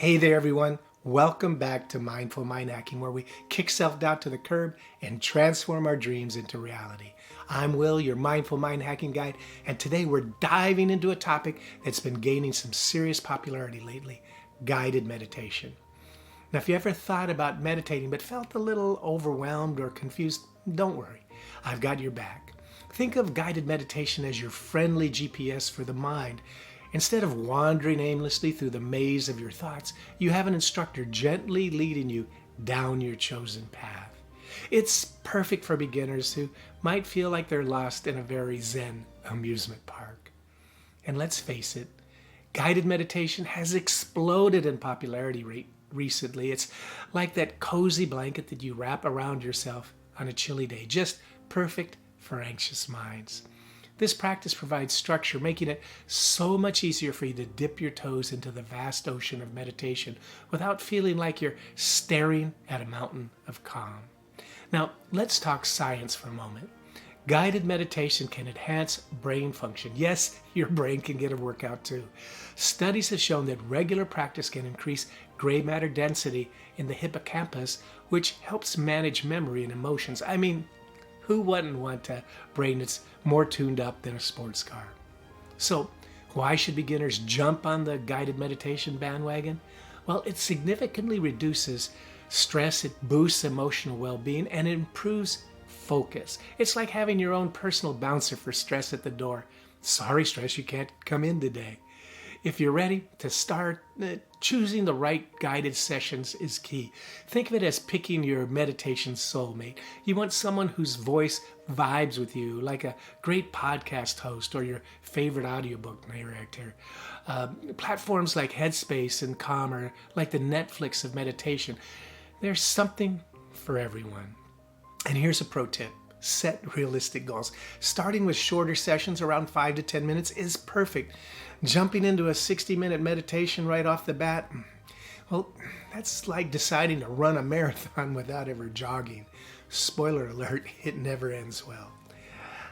Hey there, everyone. Welcome back to Mindful Mind Hacking, where we kick self-doubt to the curb and transform our dreams into reality. I'm Will, your Mindful Mind Hacking guide, and today we're diving into a topic that's been gaining some serious popularity lately, guided meditation. Now, if you ever thought about meditating but felt a little overwhelmed or confused, don't worry. I've got your back. Think of guided meditation as your friendly GPS for the mind. Instead of wandering aimlessly through the maze of your thoughts, you have an instructor gently leading you down your chosen path. It's perfect for beginners who might feel like they're lost in a very zen amusement park. And let's face it, guided meditation has exploded in popularity recently. It's like that cozy blanket that you wrap around yourself on a chilly day, just perfect for anxious minds. This practice provides structure, making it so much easier for you to dip your toes into the vast ocean of meditation without feeling like you're staring at a mountain of calm. Now, let's talk science for a moment. Guided meditation can enhance brain function. Yes, your brain can get a workout too. Studies have shown that regular practice can increase gray matter density in the hippocampus, which helps manage memory and emotions. I mean, who wouldn't want a brain that's more tuned up than a sports car? So, why should beginners jump on the guided meditation bandwagon? Well, it significantly reduces stress, it boosts emotional well-being, and it improves focus. It's like having your own personal bouncer for stress at the door. Sorry, stress, you can't come in today. If you're ready to start, choosing the right guided sessions is key. Think of it as picking your meditation soulmate. You want someone whose voice vibes with you, like a great podcast host or your favorite audiobook narrator. Platforms like Headspace and Calm are like the Netflix of meditation. There's something for everyone. And here's a pro tip. Set realistic goals. Starting with shorter sessions around 5 to 10 minutes is perfect. Jumping into a 60-minute meditation right off the bat, well, that's like deciding to run a marathon without ever jogging. Spoiler alert, it never ends well.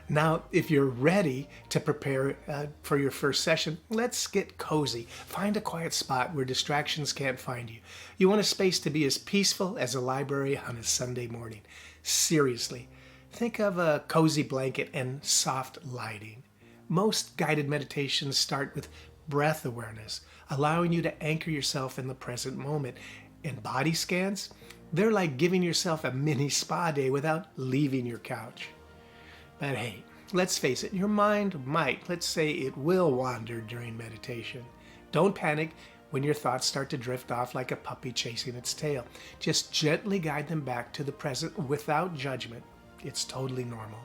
Now, if you're ready to prepare for your first session, let's get cozy. Find a quiet spot where distractions can't find you. You want a space to be as peaceful as a library on a Sunday morning. Seriously. Think of a cozy blanket and soft lighting. Most guided meditations start with breath awareness, allowing you to anchor yourself in the present moment. And body scans, they're like giving yourself a mini spa day without leaving your couch. But hey, let's face it, your mind might, let's say it will wander during meditation. Don't panic when your thoughts start to drift off like a puppy chasing its tail. Just gently guide them back to the present without judgment. It's totally normal.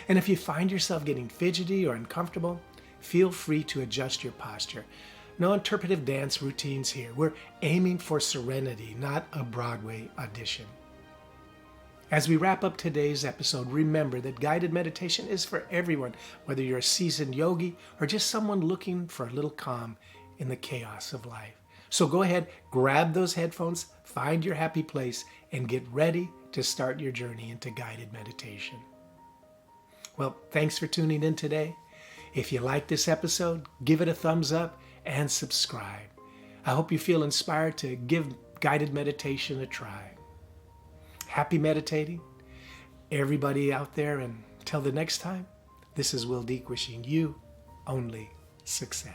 And if you find yourself getting fidgety or uncomfortable, feel free to adjust your posture. No interpretive dance routines here. We're aiming for serenity, not a Broadway audition. As we wrap up today's episode, remember that guided meditation is for everyone, whether you're a seasoned yogi or just someone looking for a little calm in the chaos of life. So go ahead, grab those headphones, find your happy place, and get ready to start your journey into guided meditation. Well, thanks for tuning in today. If you like this episode, give it a thumbs up and subscribe. I hope you feel inspired to give guided meditation a try. Happy meditating, everybody out there, and until the next time, this is Will Deek wishing you only success.